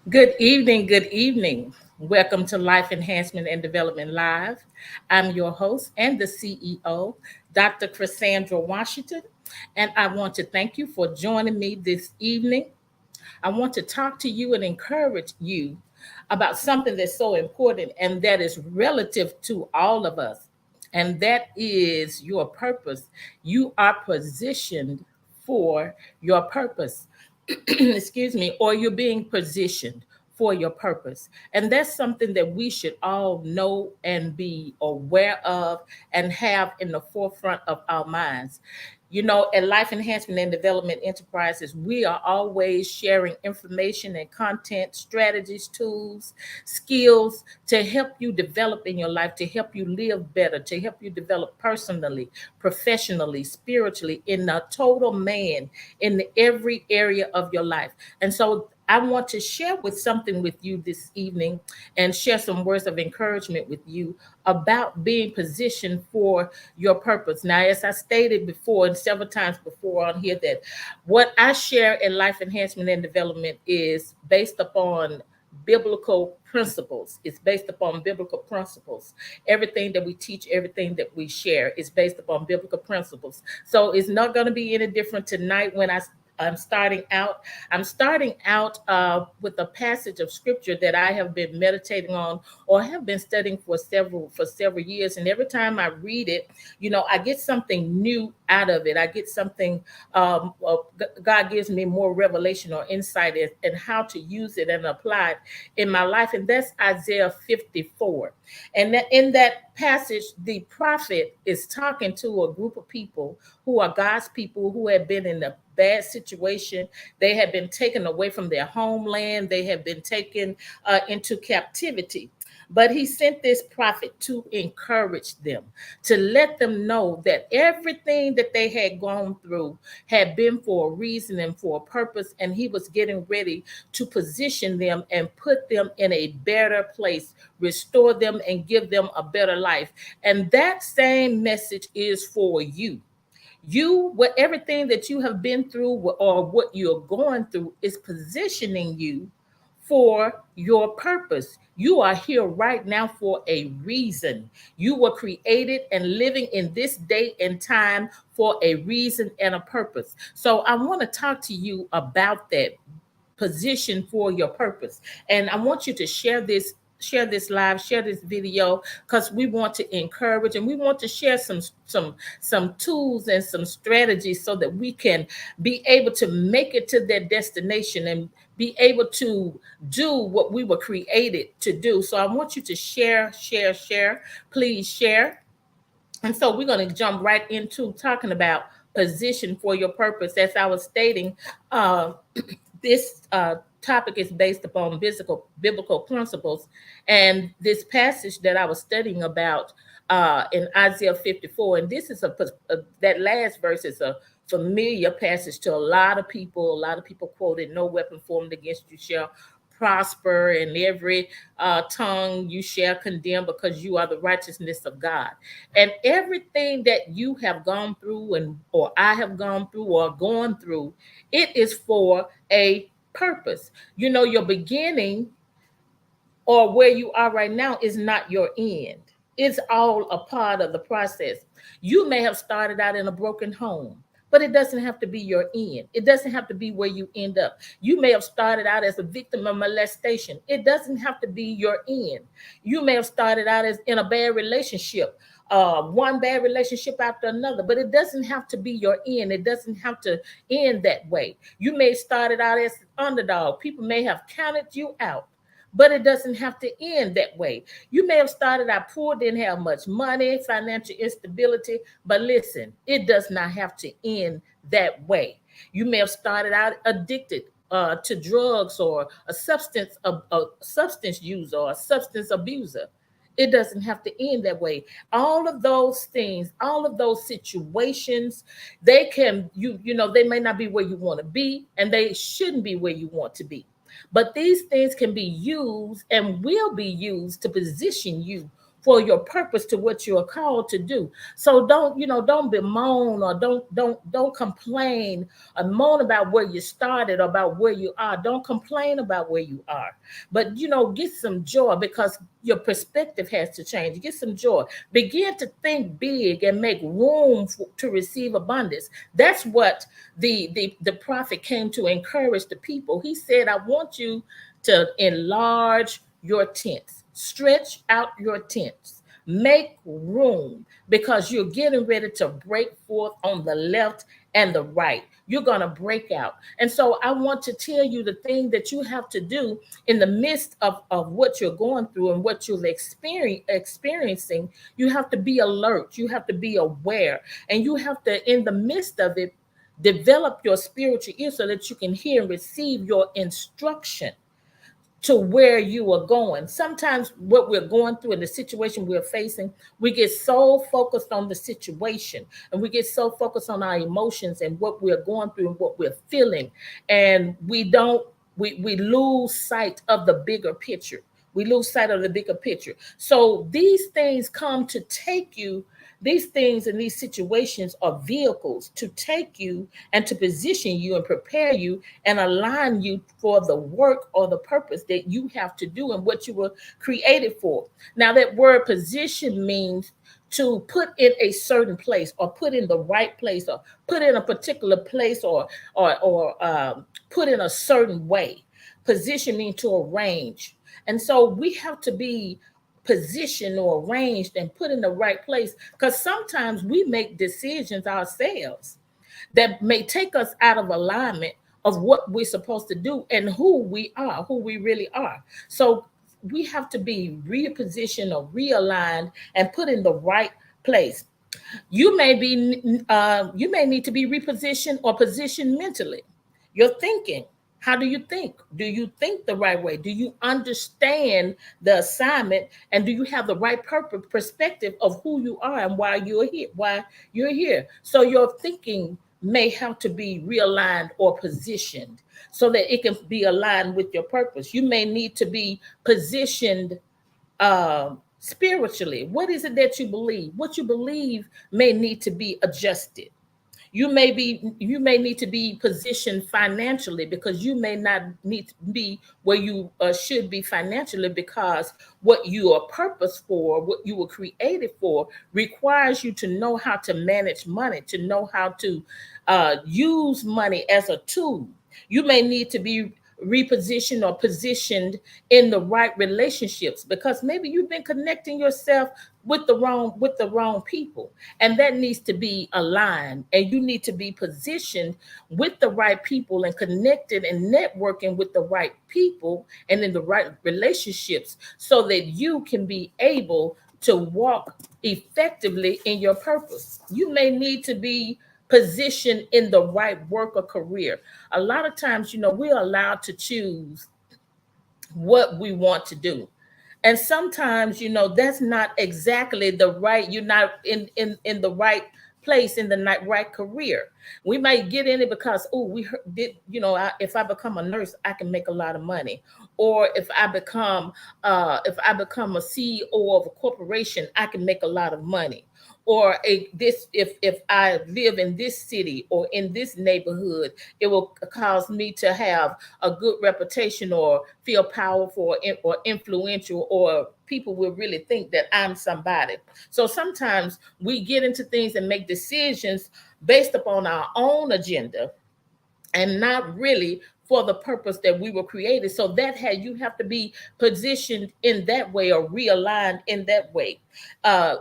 Good evening, good evening. Welcome to Life Enhancement and Development Live. I'm your host and the CEO, Dr. Cassandra Washington, and I want to thank you for joining me this evening. I want to talk to you and encourage you about something that's so important and that is relative to all of us, and that is your purpose. You are positioned for your purpose. Excuse me, or you're being positioned for your purpose. And that's something that we should all know and be aware of and have in the forefront of our minds. At Life Enhancement and Development Enterprises, we are always sharing information and content, strategies, tools, skills to help you develop in your life, to help you live better, to help you develop personally, professionally, spiritually, in a total man, in every area of your life. And so I want to share with something with you this evening and share some words of encouragement with you about being positioned for your purpose. Now, as I stated before and several times before on here, that what I share in life enhancement and development is based upon biblical principles. It's based upon biblical principles. Everything that we teach, everything that we share is based upon biblical principles. So it's not going to be any different tonight when I'm starting out. I'm starting out with a passage of scripture that I have been meditating on or have been studying for several years. And every time I read it, I get something new out of it. I get something. God gives me more revelation or insight in how to use it and apply it in my life. And that's Isaiah 54. And in that passage, the prophet is talking to a group of people who are God's people who have been in a bad situation. They have been taken away from their homeland. They have been taken into captivity. But he sent this prophet to encourage them, to let them know that everything that they had gone through had been for a reason and for a purpose. And he was getting ready to position them and put them in a better place, restore them and give them a better life. And that same message is for you. What everything that you have been through or what you're going through is positioning you for your purpose. You are here right now for a reason. You were created and living in this day and time for a reason and a purpose. So I want to talk to you about that position for your purpose. And I want you to share this live, share this video, because we want to encourage and we want to share some tools and some strategies so that we can be able to make it to that destination and be able to do what we were created to do. So I want you to share, please share. And so we're going to jump right into talking about position for your purpose. As I was stating, this topic is based upon biblical principles. And this passage that I was studying about in Isaiah 54, and this is that last verse is a familiar passage to a lot of people. A lot of people quote it: "No weapon formed against you shall prosper, and every tongue you shall condemn, because you are the righteousness of God." And everything that you have gone through, and or I have gone through or gone through, it is for a purpose. Your beginning or where you are right now is not your end. It's all a part of the process. You may have started out in a broken home, but it doesn't have to be your end. It doesn't have to be where you end up. You may have started out as a victim of molestation. It doesn't have to be your end. You may have started out as in a bad relationship, one bad relationship after another, but it doesn't have to be your end. It doesn't have to end that way. You may have started out as an underdog. People may have counted you out, but it doesn't have to end that way. You may have started out poor, didn't have much money, financial instability, but listen, it does not have to end that way. You may have started out addicted to drugs or a substance user or a substance abuser. It doesn't have to end that way. All of those things, all of those situations, they may not be where you want to be, and they shouldn't be where you want to be. But these things can be used and will be used to position you for your purpose to what you are called to do. So don't bemoan, or don't complain and moan about where you started or about where you are. Don't complain about where you are. But get some joy, because your perspective has to change. Get some joy. Begin to think big and make room to receive abundance. That's what the prophet came to encourage the people. He said, I want you to enlarge your tents, stretch out your tents, make room, because you're getting ready to break forth on the left and the right. You're going to break out. And so I want to tell you the thing that you have to do in the midst of what you're going through and what you're experiencing. You have to be alert. You have to be aware. And you have to, in the midst of it, develop your spiritual ear so that you can hear and receive your instruction to where you are going. Sometimes what we're going through and the situation we're facing, we get so focused on the situation, and we get so focused on our emotions and what we're going through and what we're feeling. And we lose sight of the bigger picture. We lose sight of the bigger picture. So these things come to take you, these things and these situations are vehicles to take you and to position you and prepare you and align you for the work or the purpose that you have to do and what you were created for. Now, that word position means to put in a certain place, or put in the right place, or put in a particular place, or put in a certain way. Position means to arrange. And so we have to be positioned or arranged and put in the right place, because sometimes we make decisions ourselves that may take us out of alignment of what we're supposed to do and who we are, who we really are. So we have to be repositioned or realigned and put in the right place. You may need to be repositioned or positioned mentally. Your thinking. How do you think? Do you think the right way? Do you understand the assignment, and do you have the right purpose perspective of who you are and why you're here? Why you're here? So your thinking may have to be realigned or positioned so that it can be aligned with your purpose. You may need to be positioned spiritually. What is it that you believe? What you believe may need to be adjusted. You may need to be positioned financially, because you may not need to be where you should be financially, because what you are purposed for, what you were created for, requires you to know how to manage money, to know how to use money as a tool. You may need to be repositioned or positioned in the right relationships, because maybe you've been connecting yourself with the wrong people, and that needs to be aligned, and you need to be positioned with the right people and connected and networking with the right people and in the right relationships, so that you can be able to walk effectively in your purpose. You may need to be positioned in the right work or career. A lot of times, we're allowed to choose what we want to do. And sometimes, that's not exactly the right, you're not in the right place, in the right career. We might get in it because, oh, we heard, if I become a nurse, I can make a lot of money. Or if I become a CEO of a corporation, I can make a lot of money. Or if I live in this city or in this neighborhood, it will cause me to have a good reputation, or feel powerful, or influential, or people will really think that I'm somebody. So sometimes we get into things and make decisions based upon our own agenda, and not really for the purpose that we were created. So you have to be positioned in that way, or realigned in that way. Uh,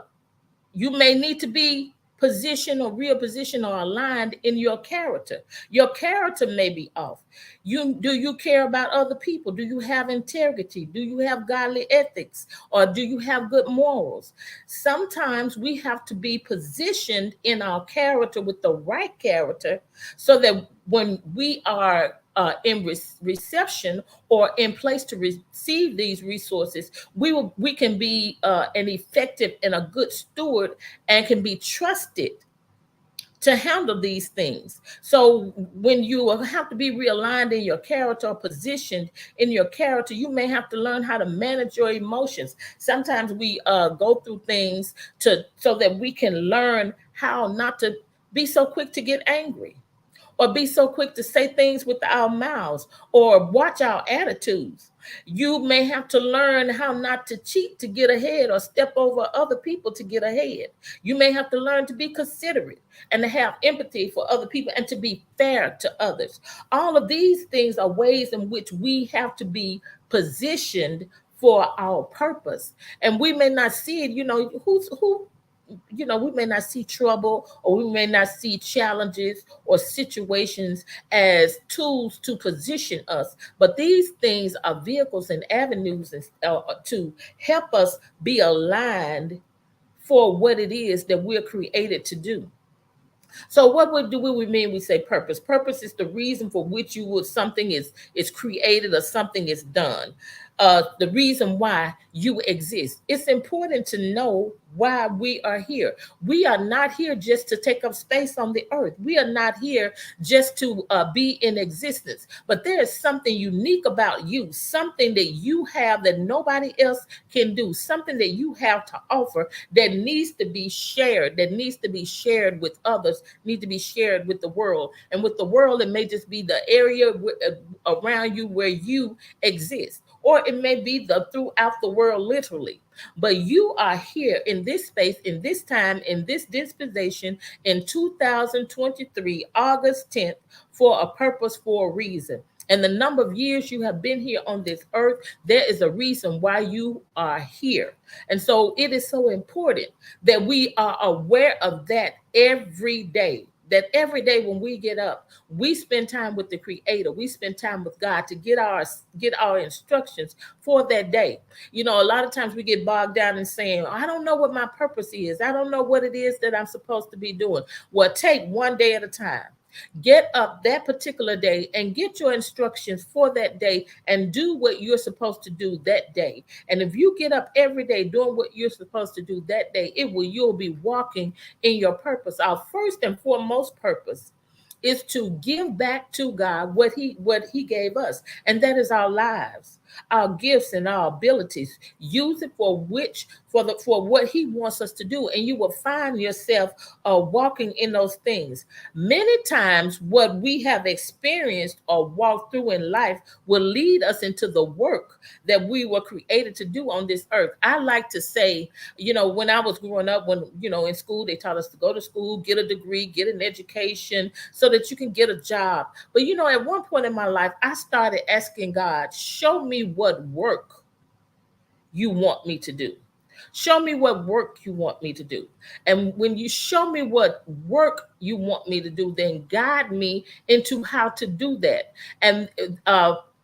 you may need to be positioned or repositioned or aligned in your character. Your character may be off. Do you care about other people? Do you have integrity? Do you have godly ethics? Or do you have good morals? Sometimes we have to be positioned in our character with the right character, so that when we are in reception, or in place to receive these resources, we can be an effective and a good steward, and can be trusted to handle these things. So when you have to be realigned in your character or positioned in your character, you may have to learn how to manage your emotions. Sometimes we go through things to so that we can learn how not to be so quick to get angry or be so quick to say things with our mouths or watch our attitudes. You may have to learn how not to cheat to get ahead or step over other people to get ahead. You may have to learn to be considerate and to have empathy for other people and to be fair to others. All of these things are ways in which we have to be positioned for our purpose. And we may not see it, who we may not see trouble or we may not see challenges or situations as tools to position us, but these things are vehicles and avenues to help us be aligned for what it is that we're created to do. So what we mean we say purpose? Purpose is the reason for which you would something is created or something is done. The reason why you exist. It's important to know why we are here. We are not here just to take up space on the earth. We are not here just to be in existence. But there is something unique about you, something that you have that nobody else can do, something that you have to offer that needs to be shared, that needs to be shared with others, need to be shared with the world. And with the world, it may just be the area around you where you exist, or it may be the throughout the world literally. But you are here in this space, in this time, in this dispensation in 2023, August 10th, for a purpose, for a reason. And the number of years you have been here on this earth, there is a reason why you are here. And so it is so important that we are aware of that every day. That every day when we get up, we spend time with the Creator. We spend time with God to get our instructions for that day. A lot of times we get bogged down in saying, I don't know what my purpose is. I don't know what it is that I'm supposed to be doing. Well, take one day at a time. Get up that particular day and get your instructions for that day and do what you're supposed to do that day. And if you get up every day doing what you're supposed to do that day, you'll be walking in your purpose. Our first and foremost purpose is to give back to God what he gave us, and that is our lives, our gifts and our abilities. Use it for what he wants us to do, and you will find yourself walking in those things. Many times what we have experienced or walked through in life will lead us into the work that we were created to do on this earth. I like to say, when I was growing up, when in school they taught us to go to school, get a degree, get an education so that you can get a job. But at one point in my life, I started asking God, show me what work you want me to do. Show me what work you want me to do. And when you show me what work you want me to do, then guide me into how to do that. And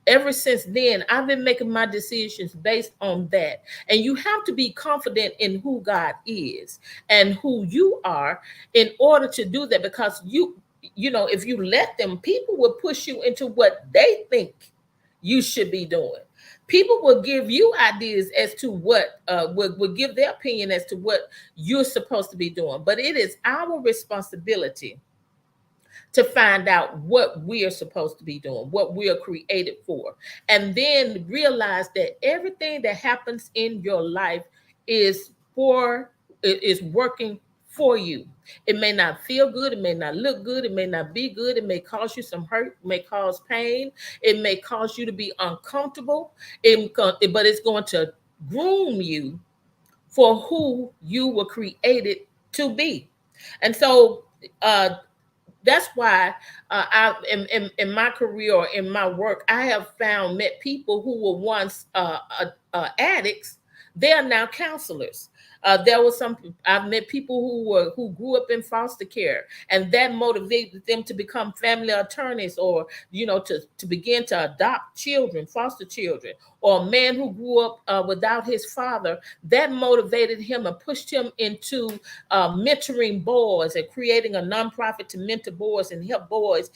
ever since then, I've been making my decisions based on that. And you have to be confident in who God is and who you are in order to do that, because if you let them, people will push you into what they think you should be doing. People will give you ideas as to what will give their opinion as to what you're supposed to be doing. But it is our responsibility to find out what we are supposed to be doing, what we are created for, and then realize that everything that happens in your life is working for you. It may not feel good, it may not look good, it may not be good, it may cause you some hurt, it may cause pain, it may cause you to be uncomfortable, but it's going to groom you for who you were created to be. And so that's why I in my career or in my work, I have met people who were once addicts. They are now counselors. There was I've met people who grew up in foster care, and that motivated them to become family attorneys, or to begin to adopt children, foster children. Or a man who grew up without his father, that motivated him and pushed him into mentoring boys and creating a nonprofit to mentor boys and help boys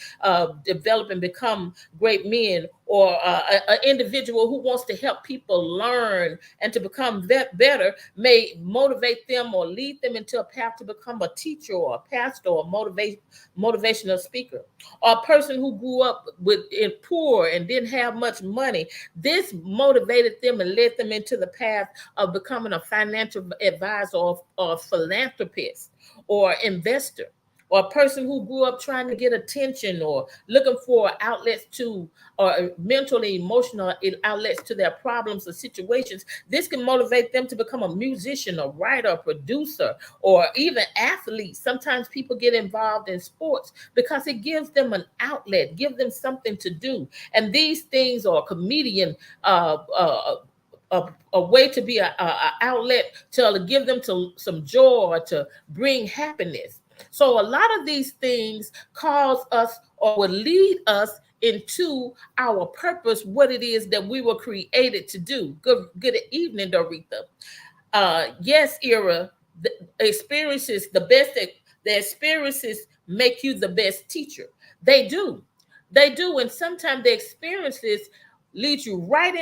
develop and become great men. Or an individual who wants to help people learn and to become better may motivate them or lead them into a path to become a teacher or a pastor or motivational speaker, or a person who grew up with in poor and didn't have much money. This motivated them and led them into the path of becoming a financial advisor or philanthropist or investor, or a person who grew up trying to get attention or looking for outlets to, or mentally emotional outlets to their problems or situations. This can motivate them to become a musician, a writer, a producer, or even athlete. Sometimes people get involved in sports because it gives them an outlet, give them something to do. And these things, or a comedian, a way to be a outlet to give them to some joy or to bring happiness. So a lot of these things cause us or will lead us into our purpose, what it is that we were created to do. Good evening, Doretha. Yes, Ira, the experiences, the experiences make you the best teacher. They do. They do. And sometimes the experiences lead you right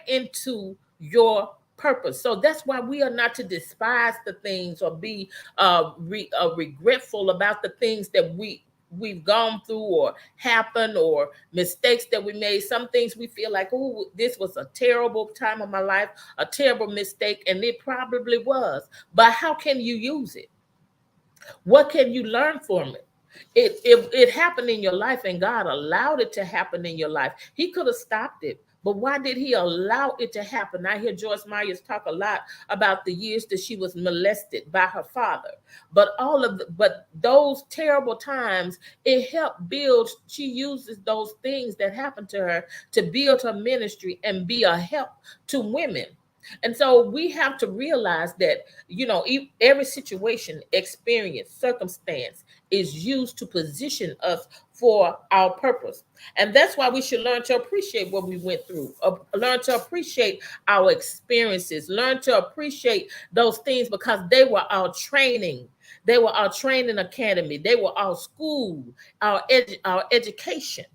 into your purpose. So that's why we are not to despise the things or be regretful about the things that we've gone through or happened, or mistakes that we made. Some things we feel like, oh, this was a terrible time of my life, a terrible mistake, and it probably was. But how can you use it? What can you learn from it? It happened in your life, and God allowed it to happen in your life. He could have stopped it, but why did he allow it to happen? I hear Joyce Myers talk a lot about the years that she was molested by her father, but those terrible times, it helped build. She uses those things that happened to her to build her ministry and be a help to women. And so we have to realize that, every situation, experience, circumstance is used to position us for our purpose. And that's why we should learn to appreciate what we went through, learn to appreciate our experiences, learn to appreciate those things, because they were our training. They were our training academy. They were our school, our education.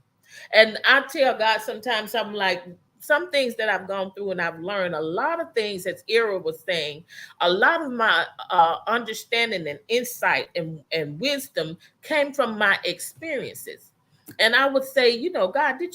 And I tell God sometimes, I'm like, some things that I've gone through and I've learned a lot of things, as Ira was saying, a lot of my understanding and insight and wisdom came from my experiences. And I would say, God, did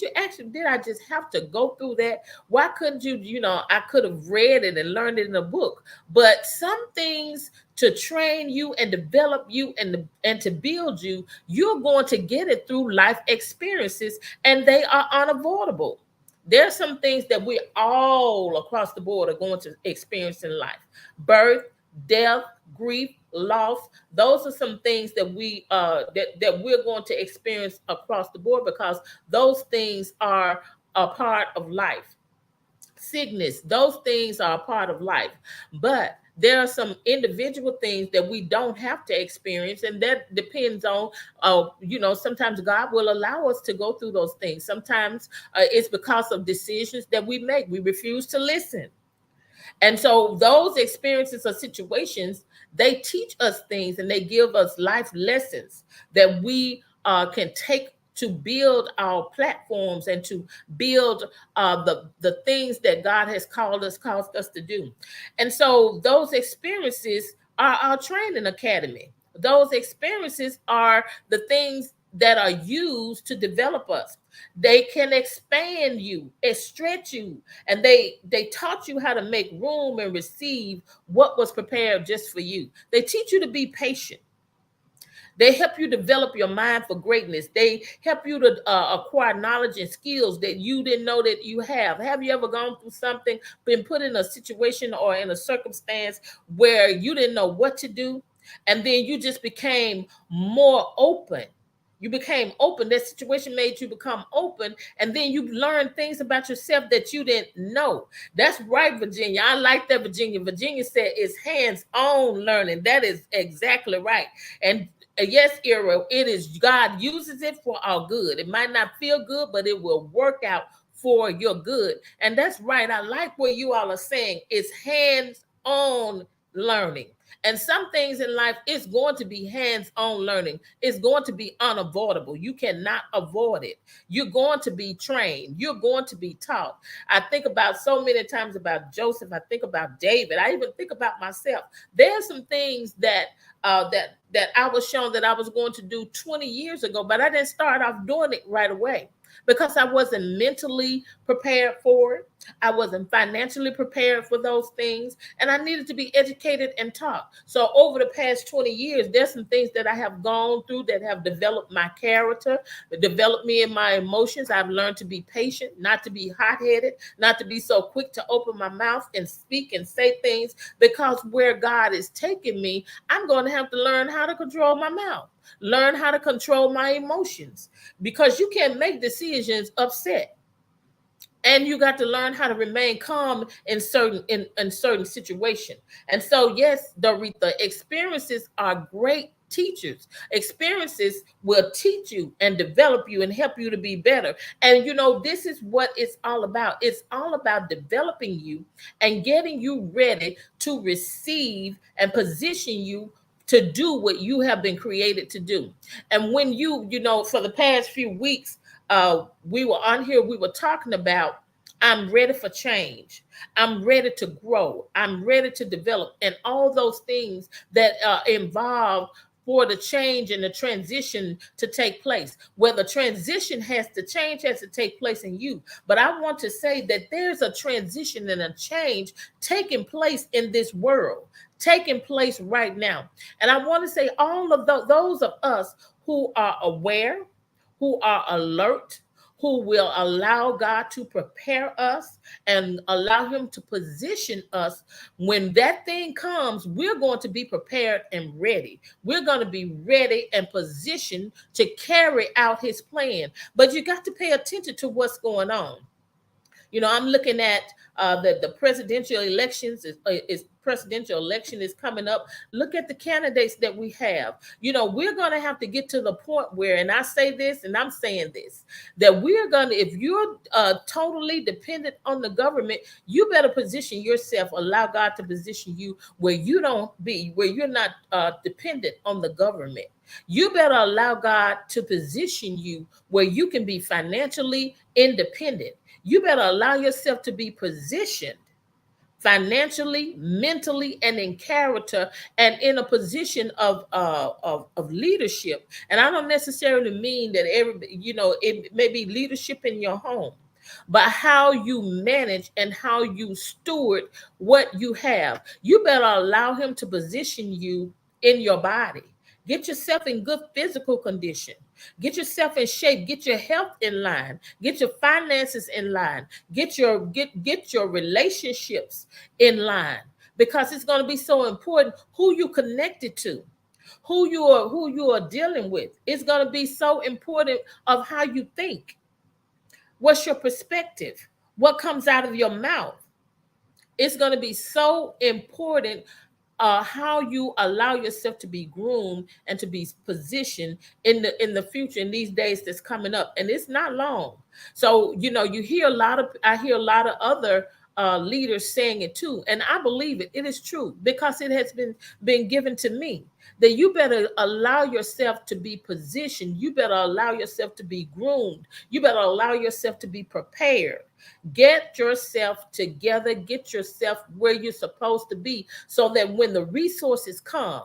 I just have to go through that? Why couldn't I could have read it and learned it in a book. But some things, to train you and develop you and to build you, you're going to get it through life experiences, and they are unavoidable. There are some things that we all across the board are going to experience in life: birth, death, grief, loss. Those are some things that that we're going to experience across the board, because those things are a part of life. Sickness, those things are a part of life. But there are some individual things that we don't have to experience, and that depends on, sometimes God will allow us to go through those things. Sometimes it's because of decisions that we make. We refuse to listen. And so those experiences or situations, they teach us things, and they give us life lessons that we can take to build our platforms and to build the things that God has caused us to do. And so those experiences are our training academy. Those experiences are the things that are used to develop us. They can expand you and stretch you, and they taught you how to make room and receive what was prepared just for you. They teach you to be patient. They help you develop your mind for greatness. They help you to acquire knowledge and skills that you didn't know that you have. Have you ever gone through something, been put in a situation or in a circumstance where you didn't know what to do, and then you just became more open? You became open. That situation made you become open, and then you learned things about yourself that you didn't know. That's right, Virginia. I like that, Virginia. Virginia said it's hands-on learning. That is exactly right. And yes, Ira, it is. God uses it for our good. It might not feel good, but it will work out for your good. And that's right. I like what you all are saying. It's hands-on learning. And some things in life, it's going to be hands-on learning. It's going to be unavoidable. You cannot avoid it. You're going to be trained. You're going to be taught. I think about so many times about Joseph. I think about David. I even think about myself. There's some things that I was shown that I was going to do 20 years ago, but I didn't start off doing it right away because I wasn't mentally prepared for it. I wasn't financially prepared for those things, and I needed to be educated and taught. So over the past 20 years, there's some things that I have gone through that have developed my character, developed me in my emotions. I've learned to be patient, not to be hot-headed, not to be so quick to open my mouth and speak and say things, because where God is taking me, I'm going to have to learn how to control my mouth, learn how to control my emotions, because you can't make decisions upset, and you got to learn how to remain calm in certain situation. And so, yes, Doretha, experiences are great teachers. Experiences will teach you and develop you and help you to be better. And this is what it's all about. It's all about developing you and getting you ready to receive and position you to do what you have been created to do. And when for the past few weeks, we were on here, we were talking about, I'm ready for change. I'm ready to grow. I'm ready to develop, and all those things that are involved for the change and the transition to take place. Where the transition has to take place in you. But I want to say that there's a transition and a change taking place in this world, taking place right now. And I want to say all of those of us who are aware, who are alert, who will allow God to prepare us and allow him to position us. When that thing comes, we're going to be prepared and ready. We're going to be ready and positioned to carry out his plan. But you got to pay attention to what's going on. I'm looking at the presidential elections. Presidential election is coming up. Look at the candidates that we have. We're going to have to get to the point where, and I say this, and I'm saying this, that we're going to, if you're totally dependent on the government, you better position yourself. Allow God to position you where you're not dependent on the government. You better allow God to position you where you can be financially independent. You better allow yourself to be positioned financially, mentally, and in character, and in a position of leadership. And I don't necessarily mean that it may be leadership in your home, but how you manage and how you steward what you have. You better allow him to position you in your body. Get yourself in good physical condition. Get yourself in shape. Get your health in line. Get your finances in line. Get your relationships in line, because it's going to be so important who you connected to, who you are dealing with. It's going to be so important of how you think. What's your perspective? What comes out of your mouth? It's going to be so important how you allow yourself to be groomed and to be positioned in the future, in these days that's coming up, and it's not long. So I hear a lot of other leaders saying it too, and I believe it is true, because it has been given to me, that you better allow yourself to be positioned. You better allow yourself to be groomed. You better allow yourself to be prepared. Get yourself together, get yourself where you're supposed to be, so that when the resources come,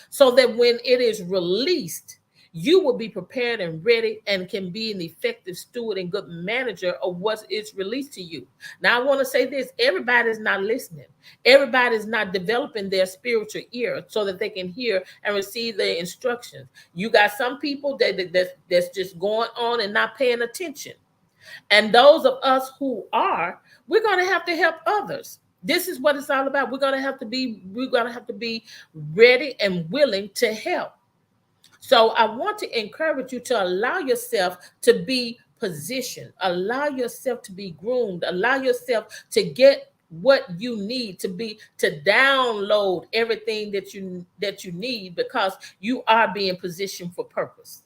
so that when it is released, you will be prepared and ready and can be an effective steward and good manager of what is released to you. Now, I want to say this: everybody's not listening. Everybody's not developing their spiritual ear so that they can hear and receive the instructions. You got some people that's just going on and not paying attention. And those of us who are, we're going to have to help others. This is what it's all about. We're going to have to be ready and willing to help. So I want to encourage you to allow yourself to be positioned, allow yourself to be groomed, allow yourself to get what you need to download everything that you need, because you are being positioned for purpose.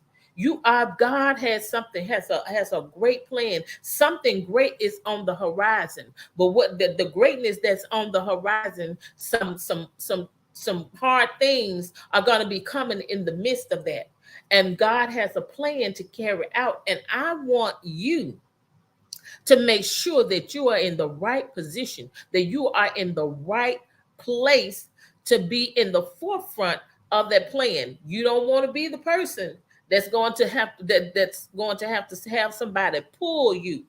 God has a great plan. Something great is on the horizon. But what the greatness that's on the horizon, some some hard things are going to be coming in the midst of that. And God has a plan to carry out. And I want you to make sure that you are in the right position, that you are in the right place to be in the forefront of that plan. You don't want to be the person that's going to have to, that's going to have somebody pull you.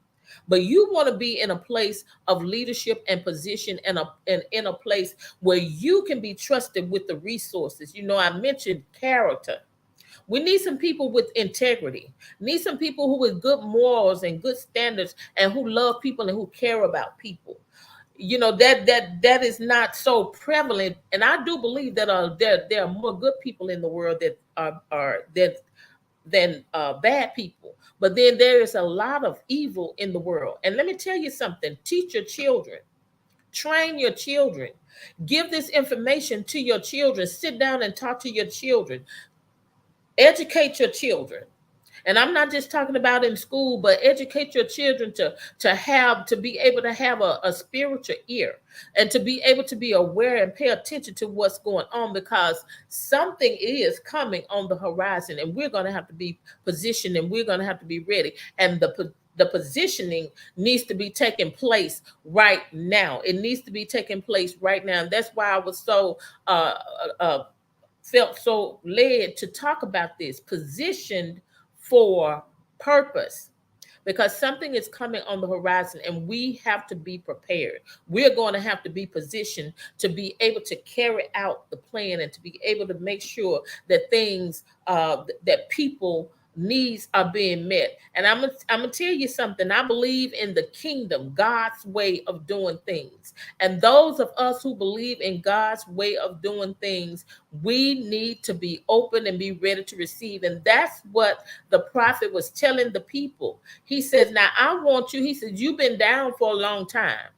But you want to be in a place of leadership and position, and in a place where you can be trusted with the resources. I mentioned character. We need some people with integrity. Need some people who with good morals and good standards, and who love people and who care about people. That is not so prevalent, and I do believe that there are more good people in the world that are that than bad people. But then there is a lot of evil in the world. And let me tell you something: teach your children, train your children, give this information to your children. Sit down and talk to your children. Educate your children. And I'm not just talking about in school, but educate your children to be able to have a spiritual ear, and to be able to be aware and pay attention to what's going on, because something is coming on the horizon, and we're going to have to be positioned, and we're going to have to be ready. And the positioning needs to be taking place right now. It needs to be taking place right now. And that's why I was so uh, uh, felt so led to talk about this: positioned for purpose, because something is coming on the horizon, and we have to be prepared. We're going to have to be positioned to be able to carry out the plan, and to be able to make sure that things that people needs are being met. And I'm gonna tell you something: I believe in the kingdom, God's way of doing things. And those of us who believe in God's way of doing things, we need to be open and be ready to receive. And that's what the prophet was telling the people. He says, now I want you, he says, you've been down for a long time.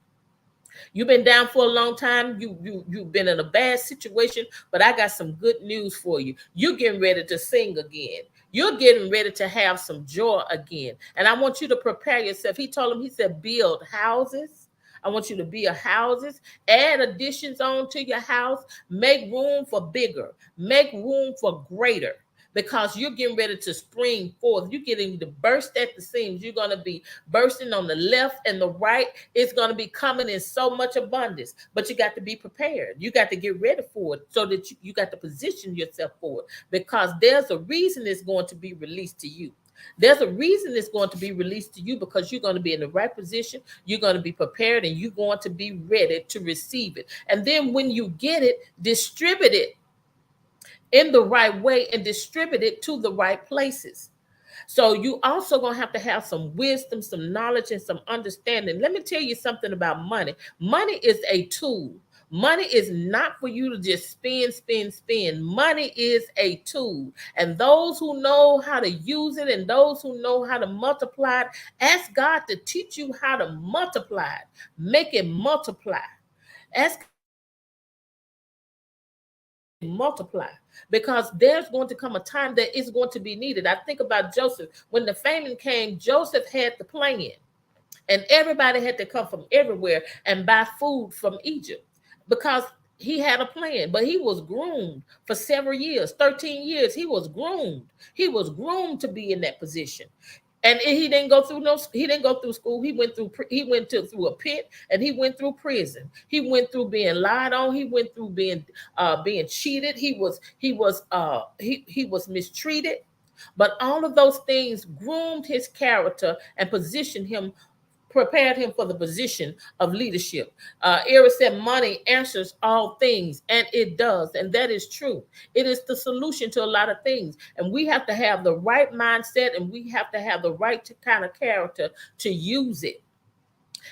You've been down for a long time. You've been in a bad situation, but I got some good news for you. You're getting ready to sing again. You're getting ready to have some joy again. And I want you to prepare yourself. He told him, he said, build houses. I want you to build houses, add additions on to your house, make room for bigger, make room for greater, because you're getting ready to spring forth. You're getting to burst at the seams. You're going to be bursting on the left and the right. It's going to be coming in so much abundance, but you got to be prepared. You got to get ready for it, so that you got to position yourself for it, because there's a reason it's going to be released to you. There's a reason it's going to be released to you, because you're going to be in the right position. You're going to be prepared, and you're going to be ready to receive it. And then when you get it, distribute it in the right way, and distribute it to the right places. So you also going to have some wisdom, some knowledge, and some understanding. Let me tell you something about money. Money is a tool. Money is not for you to just spend, spend, spend. Money is a tool. And those who know how to use it, and those who know how to multiply it, ask God to teach you how to multiply it. Make it multiply. Ask multiply, because there's going to come a time that it's going to be needed. I think about Joseph. When the famine came, Joseph had the plan, and everybody had to come from everywhere and buy food from Egypt, because he had a plan. But he was groomed for several years, 13 years. He was groomed to be in that position. And he didn't go through he didn't go through school. Through a pit, and he went through prison. He went through being lied on. He went through being cheated. He was mistreated. But all of those things groomed his character and positioned him, prepared him for the position of leadership. Era said money answers all things, and it does, and that is true. It is the solution to a lot of things, and we have to have the right mindset, and we have to have the right kind of character to use it.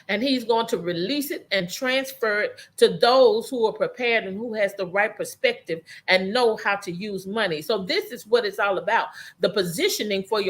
And he's going to release it and transfer it to those who are prepared and who has the right perspective and know how to use money. So this is what it's all about. The positioning for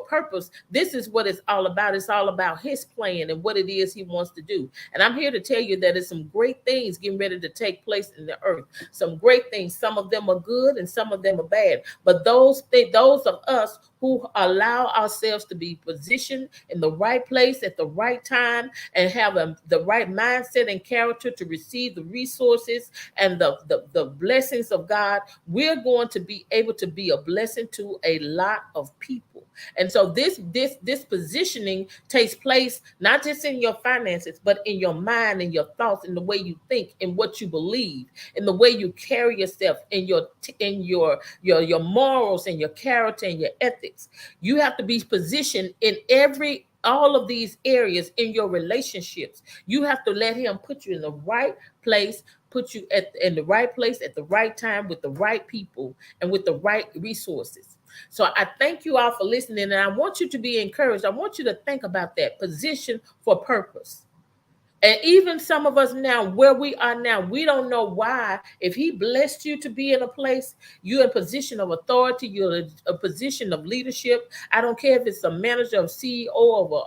purpose. This is what it's all about. It's all about his plan and what it is he wants to do. And I'm here to tell you that there's some great things getting ready to take place in the earth. Some great things. Some of them are good and some of them are bad. But those of us who allow ourselves to be positioned in the right place at the right time and have the right mindset and character to receive the resources and the blessings of God, we're going to be able to be a blessing to a lot of people. And so this positioning takes place not just in your finances, but in your mind and your thoughts, in the way you think, in what you believe, in the way you carry yourself, in your morals and your character and your ethics. You have to be positioned in all of these areas in your relationships. You have to let him put you in the right place, put you in the right place at the right time with the right people and with the right resources. So I thank you all for listening, and I want you to be encouraged. I want you to think about that position for purpose. And even some of us now, where we are now, we don't know why. If he blessed you to be in a place, you're in a position of authority, you're in a position of leadership. I don't care if it's a manager or CEO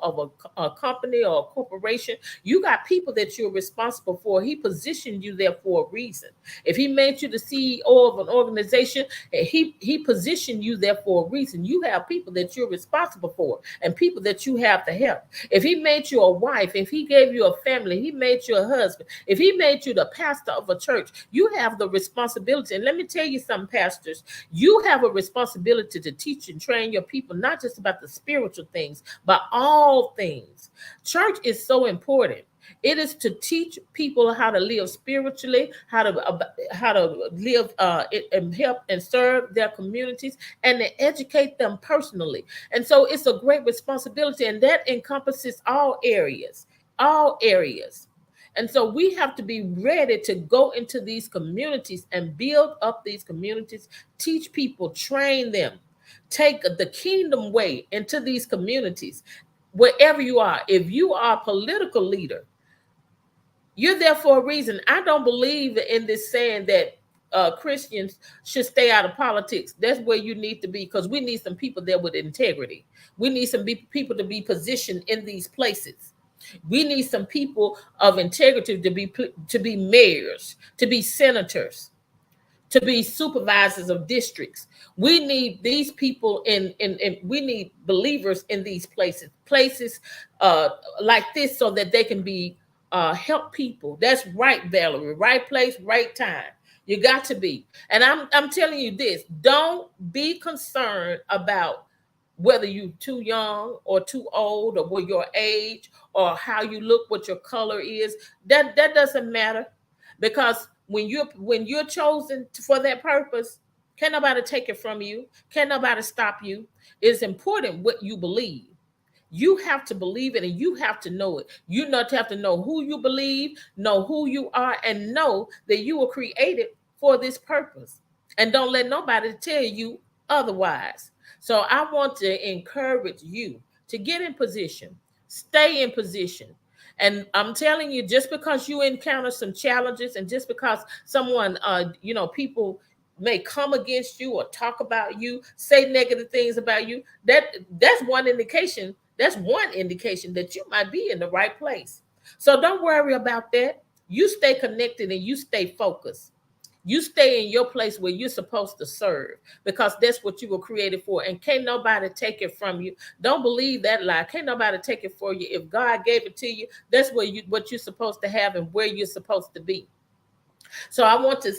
of a company or a corporation. You got people that you're responsible for. He positioned you there for a reason. If he made you the CEO of an organization, he positioned you there for a reason. You have people that you're responsible for and people that you have to help. If he made you a wife, if he gave you a family, he made you a husband, if he made you the pastor of a church, you have the responsibility. And let me tell you something, pastors, you have a responsibility to teach and train your people, not just about the spiritual things, but all things. Church is so important. It is to teach people how to live spiritually, how to live and help and serve their communities, and to educate them personally. And so it's a great responsibility, and that encompasses all areas, all areas. And so we have to be ready to go into these communities and build up these communities, teach people, train them, take the kingdom way into these communities. Wherever you are, if you are a political leader, you're there for a reason. I don't believe in this saying that Christians should stay out of politics. That's where you need to be, because we need some people there with integrity. We need some people to be positioned in these places. We need some people of integrity to be mayors, to be senators, to be supervisors of districts. We need these people in we need believers in these places like this, so that they can be help people. That's right, Valerie. Right place, right time. You got to be. And I'm telling you this, don't be concerned about whether you're too young or too old, or what your age, or how you look, what your color is. That doesn't matter, because when you're chosen for that purpose, can't nobody take it from you. Can't nobody stop you. It's important what you believe. You have to believe it, and you have to know it. You not have to know who you believe, know who you are, and know that you were created for this purpose. And don't let nobody tell you otherwise. So I want to encourage you to get in position, stay in position. And I'm telling you, just because you encounter some challenges, and just because someone, people may come against you or talk about you, say negative things about you, that's one indication. That's one indication that you might be in the right place. So don't worry about that. You stay connected and you stay focused. You stay in your place where you're supposed to serve, because that's what you were created for. And can't nobody take it from you. Don't believe that lie. Can't nobody take it for you. If God gave it to you, that's what you're supposed to have and where you're supposed to be. So I want to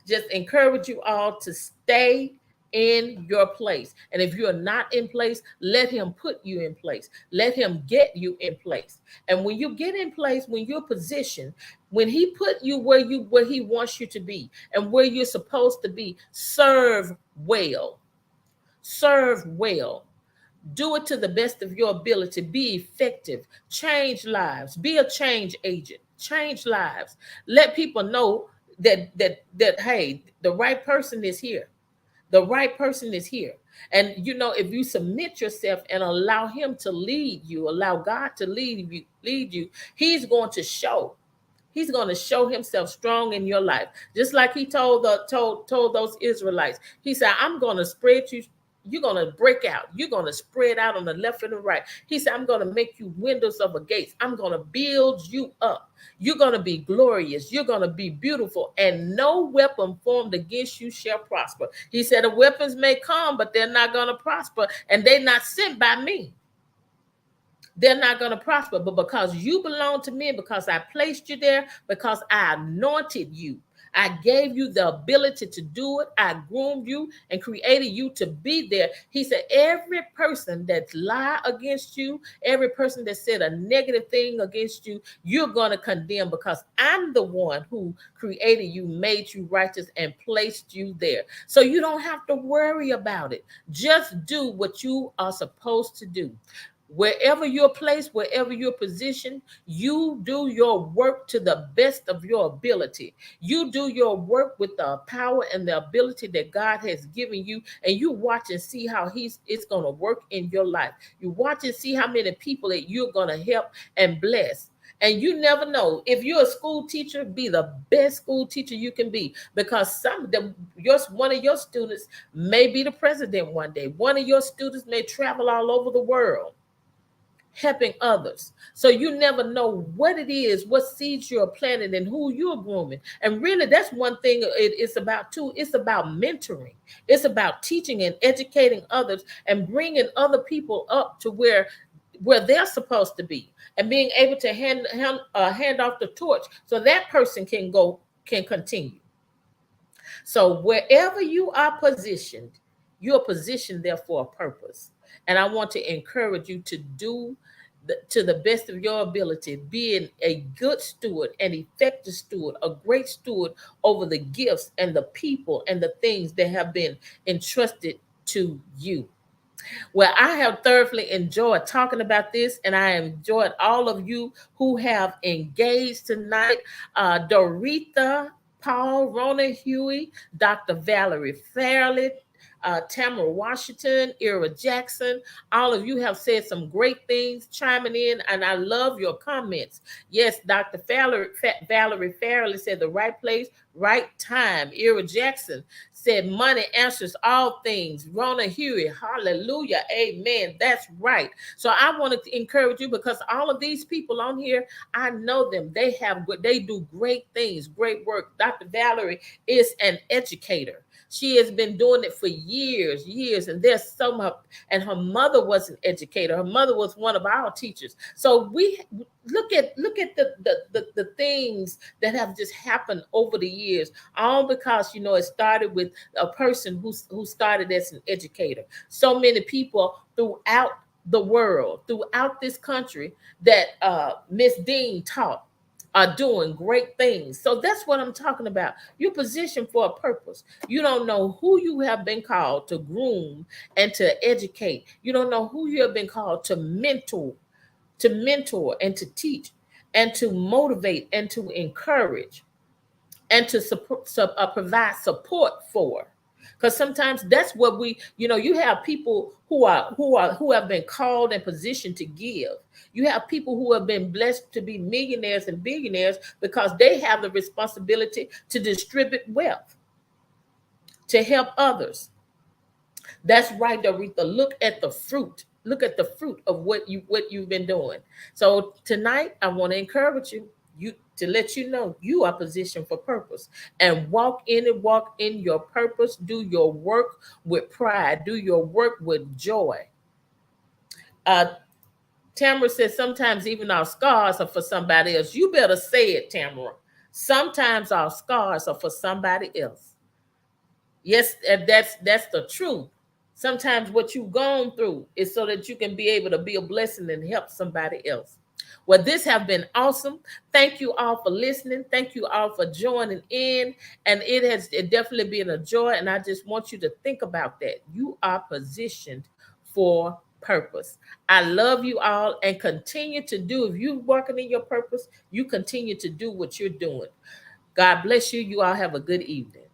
just encourage you all to stay in your place. And if you're not in place, let him put you in place. Let him get you in place. And when you get in place, when you're positioned, when he put you where he wants you to be and where you're supposed to be, serve well. Serve well. Do it to the best of your ability. Be effective. Change lives. Be a change agent. Change lives. Let people know that hey, the right person is here. The right person is here. And if you submit yourself and allow him to lead you, allow God to lead you, he's going to show. He's going to show himself strong in your life. Just like he told those Israelites. He said, I'm going to spread you. you're going to break out. You're going to spread out on the left and the right. He said, I'm going to make you windows of a gates. I'm going to build you up. You're going to be glorious. You're going to be beautiful, and no weapon formed against you shall prosper. He said, the weapons may come, but they're not going to prosper, and they're not sent by me. They're not going to prosper. But because you belong to me, because I placed you there, because I anointed you, I gave you the ability to do it. I groomed you and created you to be there. He said, every person that lied against you, every person that said a negative thing against you, you're going to condemn, because I'm the one who created you, made you righteous, and placed you there. So you don't have to worry about it. Just do what you are supposed to do. Wherever you're placed, wherever you're positioned, you do your work to the best of your ability. You do your work with the power and the ability that God has given you, and you watch and see how it's going to work in your life. You watch and see how many people that you're going to help and bless. And you never know, if you're a school teacher, be the best school teacher you can be, because one of your students may be the president one day. One of your students may travel all over the world helping others. So you never know what it is, what seeds you're planting, and who you're grooming. And really, that's one thing it's about too. It's about mentoring. It's about teaching and educating others and bringing other people up to where they're supposed to be, and being able to hand off the torch so that person can continue. So wherever you are positioned, you're positioned there for a purpose. And I want to encourage you to do to the best of your ability, being a good steward, an effective steward, a great steward over the gifts and the people and the things that have been entrusted to you. Well, I have thoroughly enjoyed talking about this, and I enjoyed all of you who have engaged tonight. Doretha, Paul, Rona Huey, Dr. Valerie Fairley, Tamara Washington, Ira Jackson. All of you have said some great things, chiming in, and I love your comments. Yes, Dr. Valerie Fairley said the right place, right time. Ira Jackson said money answers all things. Rona Huey, hallelujah, amen. That's right. So I want to encourage you, because all of these people on here, I know them. They do great things, great work. Dr. Valerie is an educator. She has been doing it for years, and there's so much. And her mother was an educator. Her mother was one of our teachers. So we look at the things that have just happened over the years, all because it started with a person who started as an educator. So many people throughout the world, throughout this country, that Miss Dean taught are doing great things. So that's what I'm talking about. You're positioned for a purpose. You don't know who you have been called to groom and to educate. You don't know who you have been called to mentor and to teach and to motivate and to encourage and to provide support for. Because sometimes that's what you have people who have been called and positioned to give. You have people who have been blessed to be millionaires and billionaires because they have the responsibility to distribute wealth, to help others. That's right, Doretha. Look at the fruit. Look at the fruit of what you've been doing. So tonight, I want to encourage you to let you know you are positioned for purpose, and walk in your purpose. Do your work with pride. Do your work with joy. Uh, Tamara says sometimes even our scars are for somebody else. You better say it, Tamara. Sometimes our scars are for somebody else. Yes, that's the truth. Sometimes what you've gone through is so that you can be able to be a blessing and help somebody else. Well, this have been awesome. Thank you all for listening. Thank you all for joining in. And it definitely been a joy. And I just want you to think about that. You are positioned for purpose. I love you all, and continue to do. If you're working in your purpose, you continue to do what you're doing. God bless you. You all have a good evening.